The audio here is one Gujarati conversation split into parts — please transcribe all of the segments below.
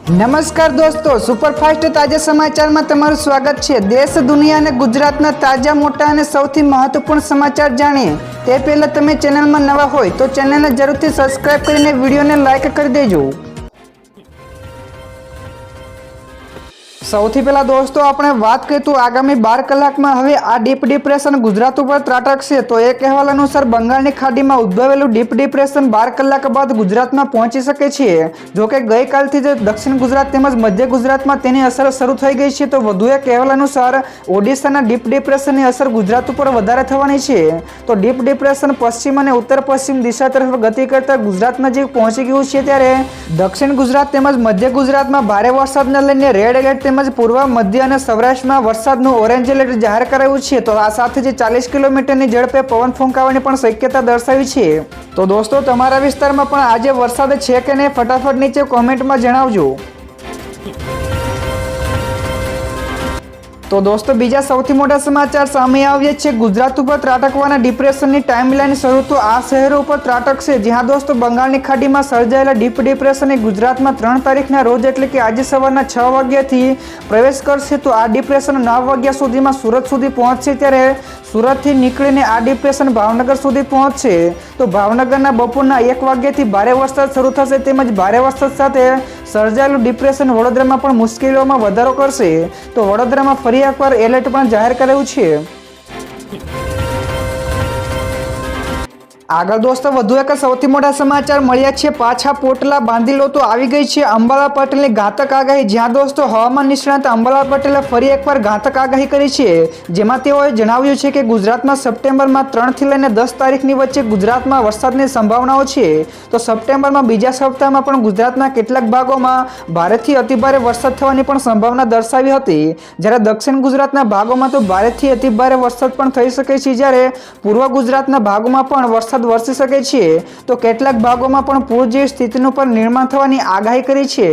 નમસ્કાર દોસ્તો, સુપરફાસ્ટ તાજા સમાચારમાં તમારું સ્વાગત છે। દેશ, દુનિયા અને ગુજરાતના તાજા, મોટા અને સૌથી મહત્વપૂર્ણ સમાચાર જાણીએ તે પહેલા તમે ચેનલમાં નવા હોય તો ચેનલને જરૂરથી સબસ્ક્રાઇબ કરીને વિડીયોને લાઇક કરી દેજો। સૌથી પહેલા દોસ્તો આપણે વાત કરીએ તો આગામી 12 કલાકમાં હવે આ ડીપ ડિપ્રેશન ગુજરાત ઉપર ત્રાટકશે। તો એક અહેવાલ અનુસાર બંગાળની ખાડીમાં ઉદ્ભવેલું ડીપ ડિપ્રેશન 12 કલાક બાદ ગુજરાતમાં પહોંચી શકે છે। જોકે ગઈકાલથી જ દક્ષિણ ગુજરાત તેમજ મધ્ય ગુજરાતમાં તેની અસર શરૂ થઈ ગઈ છે। તો વધુ એક અહેવાલ અનુસાર ઓડિશાના ડીપ ડિપ્રેશનની અસર ગુજરાત ઉપર વધારે થવાની છે। તો ડીપ ડિપ્રેશન પશ્ચિમ અને ઉત્તર પશ્ચિમ દિશા તરફ ગતિ કરતા ગુજરાત નજીક પહોંચી ગયું છે, ત્યારે દક્ષિણ ગુજરાત તેમજ મધ્ય ગુજરાતમાં ભારે વરસાદને લઈને રેડ એલર્ટ તેમજ પૂર્વ, મધ્ય અને સૌરાષ્ટ્રમાં વરસાદનું ઓરેન્જ એલર્ટ જાહેર કરાયું છે। તો આ સાથે જ 40 કિલોમીટરની ઝડપે પવન ફૂંકાવાની પણ શક્યતા દર્શાવી છે। તો દોસ્તો, તમારા વિસ્તારમાં પણ આજે વરસાદ છે કે નહીં, ફટાફટ નીચે કોમેન્ટમાં જણાવજો। તો દોસ્તો, બીજા સૌથી મોટા સમાચાર સામે આવ્યા છે। ગુજરાત ઉપર ત્રાટકવાના ડિપ્રેશનની ટાઈમલાઈન શરૂ તો આ શહેરો ઉપર ત્રાટકશે। જ્યાં દોસ્તો બંગાળની ખાડીમાં સર્જાયેલા ડીપ ડિપ્રેશનની ગુજરાતમાં 3 તારીખના રોજ એટલે કે આજે સવારના 6 વાગ્યાથી પ્રવેશ કરશે। તો આ ડિપ્રેશન 9 વાગ્યા સુધીમાં સુરત સુધી પહોંચશે, ત્યારે સુરતથી નીકળીને આ ડિપ્રેશન ભાવનગર સુધી પહોંચશે। તો ભાવનગરના બપોરના 1 વાગ્યાથી ભારે વરસાદ શરૂ થશે, તેમજ ભારે વરસાદ સાથે સર્જાયેલું ડિપ્રેશન વડોદરામાં પણ મુશ્કેલીઓમાં વધારો કરશે। તો વડોદરામાં ફરી એકવાર એલર્ટ પણ જાહેર કરાયું છે। આગળ દોસ્તો વધુ એક સૌથી મોટા સમાચાર મળ્યા છે। પાછા પોટલા બાંધી લો તો આવી ગઈ છે અંબાલાલ પટેલની ઘાતક આગાહી। જ્યાં દોસ્તો હવામાન નિષ્ણાત અંબાલાલ પટેલે ફરી એકવાર ઘાતક આગાહી કરી છે, જેમાં તેઓએ જણાવ્યું છે કે ગુજરાતમાં સપ્ટેમ્બરમાં 3 થી લઈને 10 તારીખની વચ્ચે ગુજરાતમાં વરસાદની સંભાવનાઓ છે। તો સપ્ટેમ્બરમાં બીજા સપ્તાહમાં પણ ગુજરાતના કેટલાક ભાગોમાં ભારેથી અતિભારે વરસાદ થવાની પણ સંભાવના દર્શાવી હતી, જ્યારે દક્ષિણ ગુજરાતના ભાગોમાં તો ભારેથી અતિભારે વરસાદ પણ થઈ શકે છે, જ્યારે પૂર્વ ગુજરાતના ભાગોમાં પણ વરસાદ વરસી શકે છે। તો કેટલાક ભાગોમાં પણ પૂર જેવી સ્થિતિનું પણ નિર્માણ થવાની આગાહી કરી છે।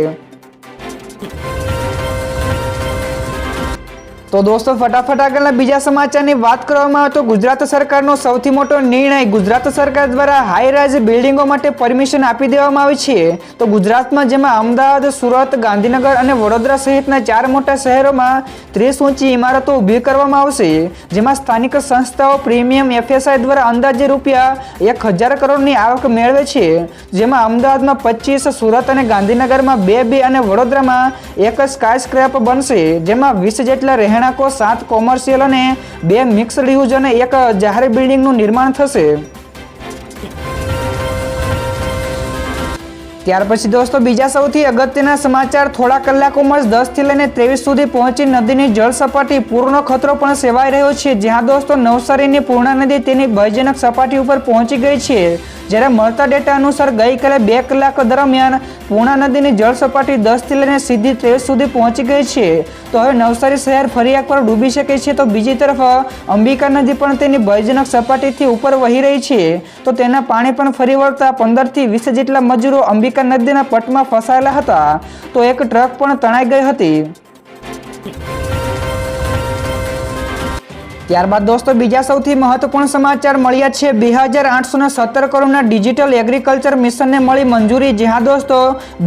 તો દોસ્તો, ફટાફટ આગળના બીજા સમાચારની વાત કરવામાં આવે તો ગુજરાત સરકારનો સૌથી મોટો નિર્ણય। ગુજરાત સરકાર દ્વારા હાઈ રાઇઝ બિલ્ડિંગો માટે પરમિશન આપી દેવામાં આવી છે। તો ગુજરાતમાં જેમાં અમદાવાદ, સુરત, ગાંધીનગર અને વડોદરા સહિતના 4 મોટા શહેરોમાં 30 ઊંચી ઇમારતો ઊભી કરવામાં આવશે, જેમાં સ્થાનિક સંસ્થાઓ પ્રીમિયમ FSI દ્વારા અંદાજે રૂપિયા 1000 કરોડની આવક મેળવે છે। જેમાં અમદાવાદમાં 25, સુરત અને ગાંધીનગરમાં 2 અને વડોદરામાં 1 સ્કાય સ્ક્રેપ બનશે, જેમાં 20 જેટલા રહેણાંકો, 7 કોમર્શિયલ અને 2 મિક્સડ યુઝ અને 1 જાહેર બિલ્ડિંગનું નિર્માણ થશે। ત્યાર પછી દોસ્તો બીજા સૌથી અગત્યના સમાચાર, થોડા કલાકોમાં જ 10 થી લઈને 23 સુધી પહોંચી નદીની જળ સપાટી, પૂરનો ખતરો પણ સેવાઈ રહ્યો છે। જ્યાં દોસ્તો નવસારીની પૂર્ણા નદી તેની ભયજનક સપાટી ઉપર પહોંચી ગઈ છે, જ્યારે મળતા ડેટા અનુસાર ગઈકાલે 2 કલાક દરમિયાન પૂર્ણા નદીની જળ સપાટી 10 થી લઈને સીધી 23 સુધી પહોંચી ગઈ છે। તો હવે નવસારી શહેર ફરી એકવાર ડૂબી શકે છે। તો બીજી તરફ અંબિકા નદી પણ તેની ભયજનક સપાટીથી ઉપર વહી રહી છે। તો તેના પાણી પણ ફરી વળતા 15 થી 20 જેટલા મજૂરો અંબિકા નદીના પટમાં ફસાયેલા હતા। તો એક ટ્રક પણ તણાઈ ગઈ હતી। ત્યારબાદ દોસ્તો બીજા સૌથી મહત્વપૂર્ણ સમાચાર મળ્યા છે। 2817 કરોડના ડિજિટલ એગ્રીકલ્ચર મિશનને મળી મંજૂરી। જ્યાં દોસ્તો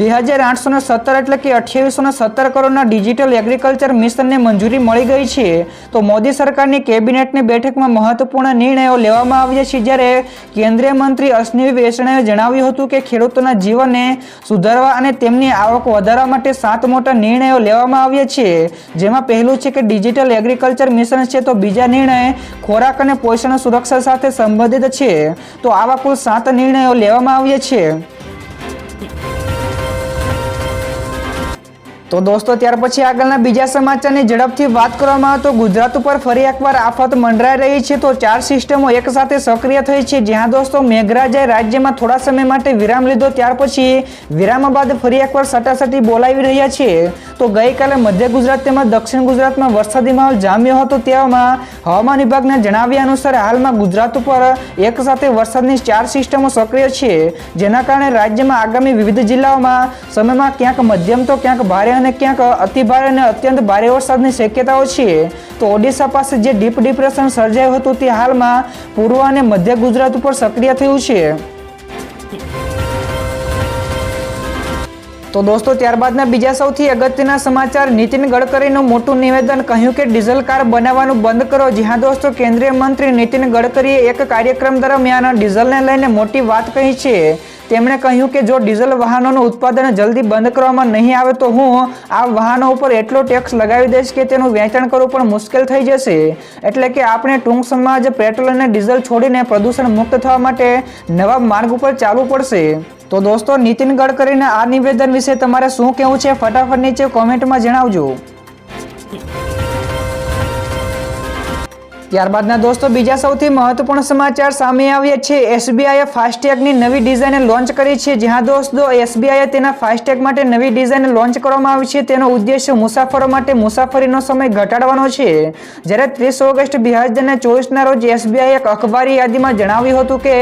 2817 એટલે કે 2817 કરોડના ડિજિટલ એગ્રીકલ્ચર મિશનને મંજૂરી મળી ગઈ છે। તો મોદી સરકારની કેબિનેટની બેઠકમાં મહત્વપૂર્ણ નિર્ણયો લેવામાં આવ્યા છે, જ્યારે કેન્દ્રીય મંત્રી અશ્વિની વૈષ્ણવે જણાવ્યું હતું કે ખેડૂતોના જીવનને સુધારવા અને તેમની આવક વધારવા માટે 7 મોટા નિર્ણયો લેવામાં આવ્યા છે। જેમાં પહેલું છે કે ડિજિટલ એગ્રીકલ્ચર મિશન છે। તો બીજા નિર્ણય ખોરાક અને પોષણ સુરક્ષા સાથે સંબંધિત છે। તો આવા કુલ 7 નિર્ણયો લેવામાં આવ્યા છે। તો દોસ્તો ત્યાર પછી આગળના બીજા સમાચારની ઝડપથી વાત કરવામાં આવે તો ગુજરાત ઉપર ફરી એકવાર આફત મંડરાઈ રહી છે। તો 4 સિસ્ટમો એક સાથે સક્રિય થઈ છે। જ્યાં દોસ્તો મેઘરાજાએ રાજ્યમાં થોડા સમય માટે વિરામ લીધો, ત્યાર પછી વિરામ બાદ ફરી એકવાર સટાસટી બોલાવી રહ્યા છે। તો ગઈકાલે મધ્ય ગુજરાત તેમજ દક્ષિણ ગુજરાતમાં વરસાદી માહોલ જામ્યો હતો। તેવામાં હવામાન વિભાગના જણાવ્યા અનુસાર હાલમાં ગુજરાત ઉપર એક સાથે વરસાદની 4 સિસ્ટમો સક્રિય છે, જેના કારણે રાજ્યમાં આગામી વિવિધ જિલ્લાઓમાં સમયમાં ક્યાંક મધ્યમ તો ક્યાંક ભારે અને ક્યાંક અતિભારે અને અત્યંત ભારે વરસાદની શક્યતાઓ છે। તો ઓડિશા પાસે જે ડીપ ડિપ્રેશન સર્જાયું હતું તે હાલમાં પૂર્વ અને મધ્ય ગુજરાત ઉપર સક્રિય થયું છે। તો દોસ્તો ત્યારબાદના બીજા સૌથી અગત્યના સમાચાર, નીતિન ગડકરીનું મોટું નિવેદન, કહ્યું કે ડીઝલ કાર બનાવવાનું બંધ કરો. જી હા દોસ્તો, કેન્દ્રીય મંત્રી નીતિન ગડકરીએ એક કાર્યક્રમ દરમિયાન ડીઝલને લઈને મોટી વાત કહી છે. તેમણે કહ્યું કે જો ડીઝલ વાહનોનું ઉત્પાદન જલ્દી બંધ કરવામાં નહીં આવે તો હું આ વાહનો ઉપર એટલો ટેક્સ લગાવી દઈશ કે તેનું વેચાણ કરવું પણ મુશ્કેલ થઈ જશે. એટલે કે આપણે ટૂંક સમયમાં જ પેટ્રોલ અને ડીઝલ છોડીને પ્રદૂષણ મુક્ત થવા માટે નવા માર્ગ ઉપર ચાલવું પડશે. તો દોસ્તો નીતિન ગડકરીના આ નિવેદન વિશે તમારે શું કહેવું છે? ફટાફટ નીચે કોમેન્ટમાં જણાવજો. ત્યારબાદના દોસ્તો બીજા સૌથી મહત્વપૂર્ણ સમાચાર સામે આવ્યા છે. એસબીઆઈએ ફાસ્ટેગની નવી ડિઝાઇન લોન્ચ કરી છે. જ્યાં દોસ્તો એસબીઆઈએ તેના ફાસ્ટેગ માટે નવી ડિઝાઇન લોન્ચ કરવામાં આવી છે. તેનો ઉદ્દેશ્ય મુસાફરો માટે મુસાફરીનો સમય ઘટાડવાનો છે. જ્યારે 30 ઓગસ્ટ 2024ના રોજ એસબીઆઈએ એક અખબારી યાદીમાં જણાવ્યું હતું કે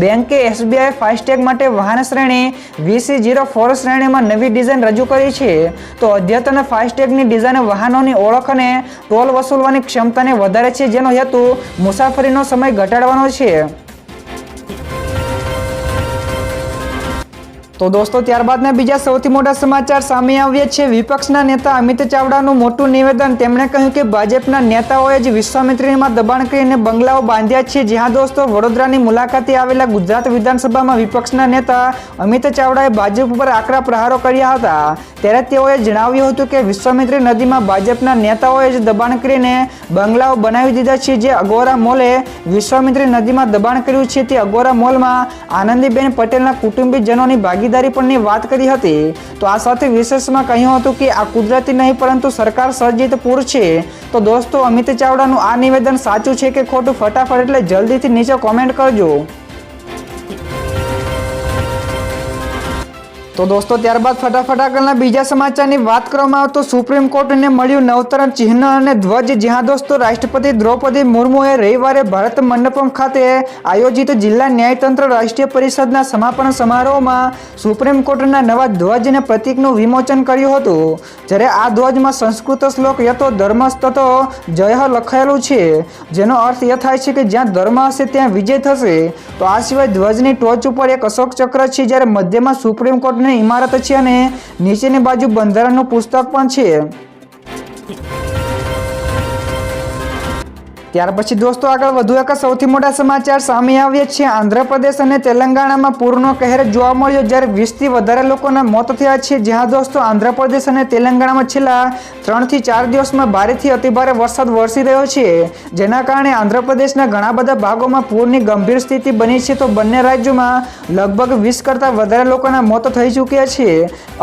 બેંકે એસબીઆઈ ફાસ્ટેગ માટે વાહન શ્રેણી VC04 શ્રેણીમાં નવી ડિઝાઇન રજૂ કરી છે. તો અદ્યતન ફાસ્ટેગની ડિઝાઇન વાહનોની ઓળખ અને ટોલ વસૂલવાની ક્ષમતાને વધારે છે, જેનો હેતુ મુસાફરીનો સમય ઘટાડવાનો છે. તો દોસ્તો ત્યારબાદના બીજા સૌથી મોટા સમાચાર સામે આવ્યા છે. વિપક્ષના નેતા અમિત ચાવડાનું મોટું નિવેદન. તેમણે કહ્યું કે ભાજપના નેતાઓએ જ વિશ્વામિત્રીમાં દબાણ કરીને બંગલાઓ બાંધ્યા છે. જ્યાં દોસ્તો વડોદરાની મુલાકાતે આવેલા ગુજરાત વિધાનસભામાં વિપક્ષના નેતા અમિત ચાવડાએ ભાજપ ઉપર આકરા પ્રહારો કર્યા હતા. ત્યારે તેઓએ જણાવ્યું હતું કે વિશ્વામિત્રી નદીમાં ભાજપના નેતાઓએ જ દબાણ કરીને બંગલાઓ બનાવી દીધા છે. જે અગોરા મોલે વિશ્વામિત્રી નદીમાં દબાણ કર્યું છે, તે અગોરા મોલમાં આનંદીબેન પટેલના કુટુંબીજનોની ભાગીદારી પરની વાત કરી હતી. તો આ સાથે વિશેષમાં કહ્યું હતું કે આ કુદરતી નહીં પરંતુ સરકાર સર્જિત પૂર છે. તો દોસ્તો અમિત ચાવડાનું આ નિવેદન સાચું છે કે ખોટું? ફટાફટ એટલે જલ્દીથી નીચે કોમેન્ટ કરજો. તો દોસ્તો ત્યારબાદ ફટાફટ આગળના બીજા સમાચારની વાત કરવામાં આવે તો સુપ્રીમ કોર્ટને મળ્યું નવતર ચિહ્ન અને ધ્વજ. જ્યાં દોસ્તો રાષ્ટ્રપતિ દ્રૌપદી મુર્મુએ રવિવારે ભારત મંડપમ ખાતે આયોજિત જિલ્લા ન્યાયતંત્ર રાષ્ટ્રીય પરિષદના સમાપન સમારોહમાં સુપ્રીમ કોર્ટના નવા ધ્વજ અને પ્રતીકનું વિમોચન કર્યું હતું. જ્યારે આ ધ્વજમાં સંસ્કૃત શ્લોક યતો ધર્મસ્તતો જય લખાયેલું છે, જેનો અર્થ એ થાય છે કે જ્યાં ધર્મ હશે ત્યાં વિજય થશે. તો આ સિવાય ધ્વજની ટોચ ઉપર એક અશોક ચક્ર છે, જ્યારે મધ્યમાં સુપ્રીમ કોર્ટની ઇમારત છે અને નીચેની બાજુ બંધારણનું પુસ્તક પણ છે. ત્યાર પછી દોસ્તો આગળ વધુ એક સૌથી મોટા સમાચાર સામે આવ્યા છે. આંધ્રપ્રદેશ અને તેલંગાણામાં પૂરનો કહેર જોવા મળ્યો, જ્યારે 20થી વધારે લોકોના મોત થયા છે. જ્યાં દોસ્તો આંધ્રપ્રદેશ અને તેલંગાણામાં છેલ્લા 3 થી 4 દિવસમાં ભારેથી અતિભારે વરસાદ વરસી રહ્યો છે, જેના કારણે આંધ્રપ્રદેશના ઘણા બધા ભાગોમાં પૂરની ગંભીર સ્થિતિ બની છે. તો બંને રાજ્યોમાં લગભગ 20 કરતાં વધારે લોકોના મોત થઈ ચૂક્યા છે.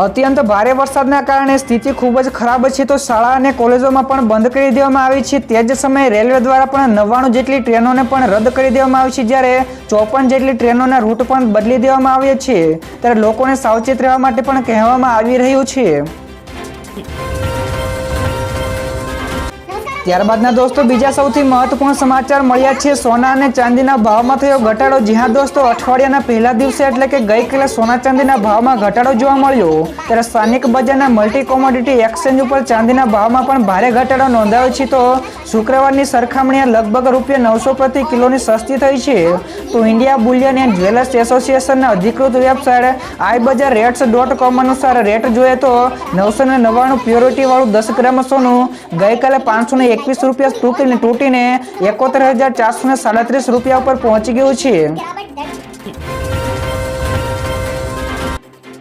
અત્યંત ભારે વરસાદના કારણે સ્થિતિ ખૂબ જ ખરાબ છે. તો શાળા અને કોલેજોમાં પણ બંધ કરી દેવામાં આવી છે. તે જ સમયે રેલવે દ્વારા પણ 99 જેટલી ટ્રેનોને પણ રદ કરી દેવામાં આવી છે, જ્યારે 54 જેટલી ટ્રેનોના રૂટ પણ બદલી દેવામાં આવ્યા છે. ત્યારે લોકોને સાવચેત રહેવા માટે પણ કહેવામાં આવી રહ્યું છે. ત્યારબાદના દોસ્તો બીજા સૌથી મહત્વપૂર્ણ સમાચાર મળ્યા છે. સોના અને ચાંદીના ભાવમાં થયો ઘટાડો. જી હા દોસ્તો, અઠવાડિયાના પહેલા દિવસે એટલે કે ગઈકાલે સોના ચાંદીના ભાવમાં ઘટાડો જોવા મળ્યો. ત્યારે સ્થાનિક બજારના મલ્ટી કોમોડિટી એક્સચેન્જ ઉપર ચાંદીના ભાવમાં પણ ભારે ઘટાડો નોંધાયો છે. તો શુક્રવારની સરખામણીએ લગભગ ₹900 પ્રતિ કિલોની સસ્તી થઈ છે. તો ઇન્ડિયા બુલિયન એન્ડ જ્વેલર્સ એસોસિએશનના અધિકૃત વેબસાઇટ iBazaar.com અનુસાર રેટ જોઈએ તો 999 પ્યોરિટી વાળું 10 ગ્રામ સોનું ગઈકાલે ₹521 તૂટીને 71,437 રૂપિયા ઉપર પહોંચી ગયું છે.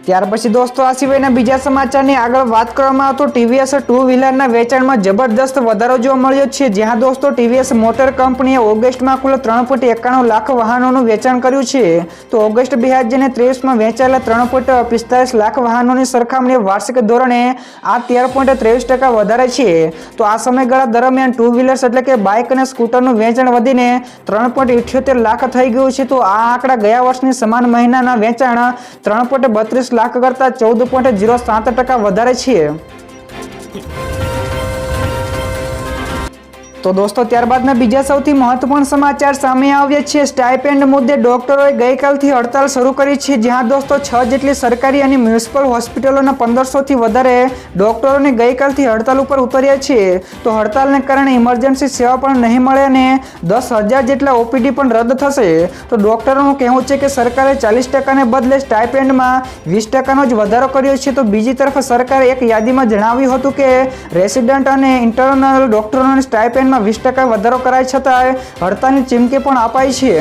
ત્યાર પછી દોસ્તો આ સિવાયના બીજા સમાચારની આગળ વાત કરવામાં આવે તો ટીવીએસ 2 વ્હીલરના વેચાણમાં જબરદસ્ત વધારો જોવા મળ્યો છે. જ્યાં દોસ્તો ટીવીએસ મોટર કંપનીએ ઓગસ્ટમાં કુલ 3.91 લાખ વાહનોનું વેચાણ કર્યું છે. તો ઓગસ્ટ 2023માં વેચાયેલા 3.45 લાખ વાહનોની સરખામણીએ વાર્ષિક ધોરણે આ 13.23% વધારે છે. તો આ સમયગાળા દરમિયાન 2 વ્હીલર્સ એટલે કે બાઇક અને સ્કૂટરનું વેચાણ વધીને 3.78 લાખ થઈ ગયું છે. તો આ આંકડા ગયા વર્ષની સમાન મહિનાના વેચાણ 3.32 લાખ કરતા 14.07% વધારે છે. તો દોસ્તો ત્યારબાદના બીજા સૌથી મહત્વપૂર્ણ સમાચાર સામે આવ્યા છે। સ્ટાઇપેન્ડ મુદ્દે ડોક્ટરોએ ગઈકાલથી હડતાલ શરૂ કરી છે, જ્યાં દોસ્તો 6 જેટલી સરકારી અને મ્યુનિસિપલ હોસ્પિટલોના 1500થી વધારે ડોક્ટરોને ગઈકાલથી હડતાલ ઉપર ઉતર્યા છે। તો હડતાલને કારણે ઇમરજન્સી સેવા પણ નહીં મળે અને 10,000 જેટલા ઓપીડી પણ રદ થશે। તો ડોક્ટરોનું કહેવું છે કે સરકારે 40% ને બદલે સ્ટાઇપેન્ડમાં 20% જ વધારો કર્યો છે। તો બીજી તરફ સરકારે એક યાદીમાં જણાવ્યું હતું કે રેસિડન્ટ અને ઇન્ટર્નલ ડોક્ટરોને સ્ટાઇપેન્ડમાં 20% વધારો કરાય છતાંય હડતાલની ચીમકી પણ અપાઈ છે।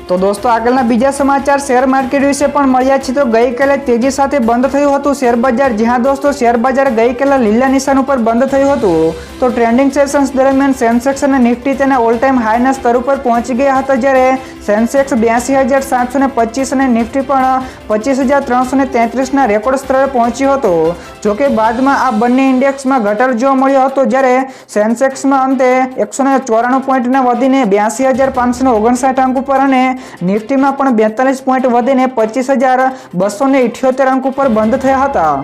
તો દોસ્તો આગળના બીજા સમાચાર શેર માર્કેટ વિશે પણ મળ્યા છે। તો ગઈકાલે તેજી સાથે બંધ થયું હતું શેર બજાર, જ્યાં દોસ્તો શેર બજાર ગઈકાલે લીલા નિશાન ઉપર બંધ થયું હતું। તો ટ્રેન્ડિંગ સેશન્સ દરમિયાન સેન્સેક્સ અને નિફ્ટી તેના ઓલ ટાઈમ હાઈના સ્તર ઉપર પહોંચી ગયા હતા, જ્યારે સેન્સેક્સ 82,725 અને નિફ્ટી પણ 25,333ના રેકોર્ડ સ્તરે પહોંચ્યો હતો। જોકે બાદમાં આ બંને ઇન્ડેક્સમાં ઘટાડો જોવા મળ્યો હતો, જ્યારે સેન્સેક્સમાં અંતે 194 પોઈન્ટના વધીને 82,559 અંક ઉપર અને નિફ્ટીમાં પણ 42 પોઈન્ટ વધીને 25,278 અંક ઉપર બંધ થયા હતા।